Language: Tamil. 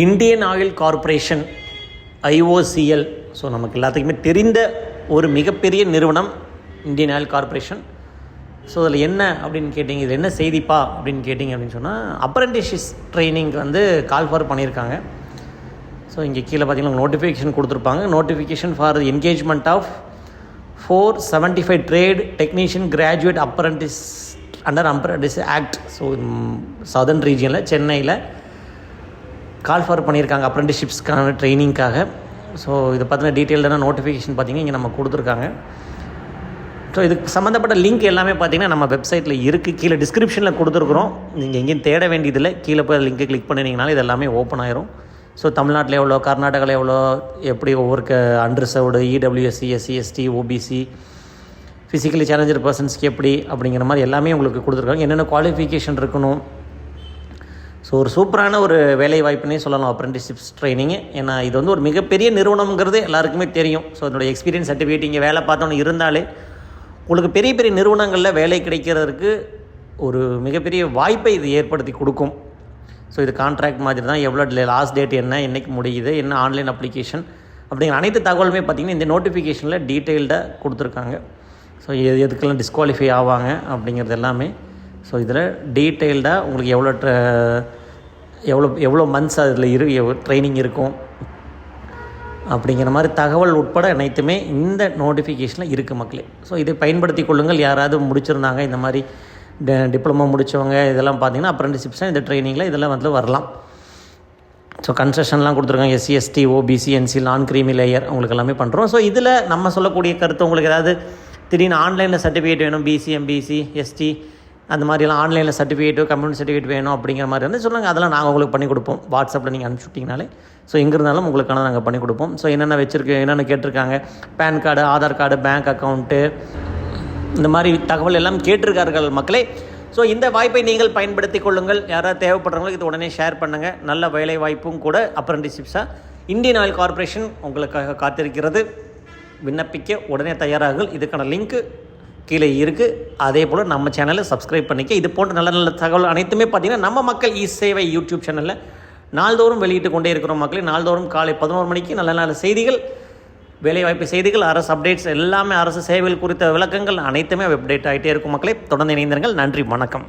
Indian oil corporation IOCL. So நமக்கு எல்லாத்துக்குமே தெரிந்த ஒரு மிகப்பெரிய நிறுவனம் இந்தியன் ஆயில் கார்ப்பரேஷன். ஸோ அதில் என்ன அப்படின்னு கேட்டிங்க, இது என்ன செய்திப்பா அப்படின்னு கேட்டிங்க அப்படின்னு சொன்னால், அப்ரெண்டிஸ்ஷிப் ட்ரைனிங் வந்து கால் ஃபார் பண்ணியிருக்காங்க. ஸோ இங்கே கீழே பார்த்தீங்கன்னா நோட்டிஃபிகேஷன் கொடுத்துருப்பாங்க. Notification for engagement of 475 trade technician graduate apprentice under apprentice act. So southern ரீஜியனில் சென்னையில் கால் ஃபார் பண்ணியிருக்காங்க அப்ரெண்டிஸ்ஷிப்ஸ்க்கான ட்ரைனிங்காக. ஸோ இதை பற்றின டீட்டெயில்டான நோட்டிஃபிகேஷன் பார்த்திங்கன்னா இங்கே நம்ம கொடுத்துருக்காங்க. ஸோ இதுக்கு சம்மந்தப்பட்ட லிங்க் எல்லாமே பார்த்திங்கன்னா நம்ம வெப்சைட்டில் இருக்குது, கீழே டிஸ்கிரிப்ஷனில் கொடுத்துருக்குறோம். நீங்கள் எங்கேயும் தேட வேண்டியதில்லை, கீழே போய் லிங்க்கை கிளிக் பண்ணினீங்கனாலும் இது எல்லாமே ஓப்பன் ஆயிரும். ஸோ தமிழ்நாட்டில் எவ்வளோ, கர்நாடகாவில் எவ்வளோ, எப்படி ஒவ்வொரு unreserved, EWS, SC, ST, OBC, physically challenged பர்சன்ஸ்க்கு எப்படி அப்படிங்கிற மாதிரி எல்லாமே உங்களுக்கு கொடுத்துருக்காங்க. என்னென்ன குவாலிஃபிகேஷன் இருக்கணும். ஸோ ஒரு சூப்பரான ஒரு வேலை வாய்ப்புனே சொல்லலாம் அப்ரெண்டிஸ்ஷிப்ஸ் ட்ரைனிங்கு. ஏன்னா இது வந்து ஒரு மிகப்பெரிய நிறுவனங்கிறது எல்லாருக்குமே தெரியும். ஸோ அதனுடைய எக்ஸ்பீரியன்ஸ் சர்டிஃபிகேட் இங்கே வேலை பார்த்தோன்னு இருந்தாலே உங்களுக்கு பெரிய பெரிய நிறுவனங்களில் வேலை கிடைக்கிறதுக்கு ஒரு மிகப்பெரிய வாய்ப்பை இது ஏற்படுத்தி கொடுக்கும். ஸோ இது கான்ட்ராக்ட் மாதிரி தான், எவ்வளோ லாஸ்ட் டேட் என்ன, என்றைக்கு முடியுது, என்ன ஆன்லைன் அப்ளிகேஷன் அப்படிங்கிற அனைத்து தகவலுமே பார்த்திங்கன்னா இந்த நோட்டிஃபிகேஷனில் டீட்டெயில்டாக கொடுத்துருக்காங்க. ஸோ எதுக்கெல்லாம் டிஸ்குவாலிஃபை ஆவாங்க அப்படிங்கிறது எல்லாமே. ஸோ இதில் டீட்டெயில்டாக உங்களுக்கு எவ்வளோ மந்த்ஸ் அதில் ட்ரைனிங் இருக்கும் அப்படிங்கிற மாதிரி தகவல் உட்பட அனைத்துமே இந்த நோட்டிஃபிகேஷனில் இருக்குது மக்களே. ஸோ இதை பயன்படுத்தி கொள்ளுங்கள். யாராவது முடிச்சிருந்தாங்க இந்த மாதிரி டிப்ளமோ முடித்தவங்க இதெல்லாம் பார்த்திங்கன்னா அப்ரெண்டிஸ்ஷிப்ஸாக இந்த ட்ரைனிங்கில் இதெல்லாம் வந்து வரலாம். ஸோ கன்செஷன்லாம் கொடுத்துருக்காங்க. SC, ST, OBC, NC, நான் க்ரீமி லேயர் உங்களுக்கு எல்லாமே பண்ணுறோம். ஸோ இதில் நம்ம சொல்லக்கூடிய கருத்து, உங்களுக்கு ஏதாவது திடீர்னு ஆன்லைனில் சர்டிஃபிகேட் வேணும், BC, MBC, ST அந்த மாதிரிலாம் ஆன்லைனில் சர்டிஃபிகேட்டோ கம்யூனிட்டி சர்டிஃபிகேட் வேணும் அப்படிங்கிற மாதிரி வந்து சொல்லுங்கள். அதெல்லாம் நாங்கள் உங்களுக்கு பண்ணி கொடுப்போம். வாட்ஸ்அப்பில் நீங்கள் அனுப்பிச்சுட்டிங்கனாலே ஸோ எங்கே இருந்தாலும் உங்களுக்கான நாங்கள் பண்ணி கொடுப்போம். ஸோ என்னென்ன கேட்டிருக்காங்க, PAN card, Aadhaar card, bank account, இந்த மாதிரி தகவல் எல்லாம் கேட்டிருக்கார்கள் மக்களே. ஸோ இந்த வாய்ப்பை நீங்கள் பயன்படுத்தி கொள்ளுங்கள். யாராவது தேவைப்படுறவங்களுக்கு இது உடனே ஷேர் பண்ணுங்கள். நல்ல வேலை வாய்ப்பும் கூட அப்ரெண்டிஸ்ஷிப்ஸாக இந்தியன் ஆயில் கார்ப்பரேஷன் உங்களுக்காக காத்திருக்கிறது. விண்ணப்பிக்க உடனே தயாராகுங்கள். இதுக்கான லிங்க்கு கீழே இருக்குது. அதே போல் நம்ம சேனலை சப்ஸ்கிரைப் பண்ணிக்க. இது போன்ற நல்ல நல்ல தகவல் அனைத்துமே பார்த்திங்கன்னா நம்ம மக்கள் சேவை யூடியூப் சேனலில் நாள்தோறும் வெளியிட்டு கொண்டே இருக்கிறோம் மக்களே. நாள்தோறும் காலை 11 மணிக்கு நல்ல நல்ல செய்திகள், வேலைவாய்ப்பு செய்திகள், அரசு அப்டேட்ஸ் எல்லாமே, அரசு சேவைகள் குறித்த விளக்கங்கள் அனைத்துமே அப்டேட் ஆகிட்டே இருக்கும் மக்களே. தொடர்ந்து இணைந்திருங்கள். நன்றி, வணக்கம்.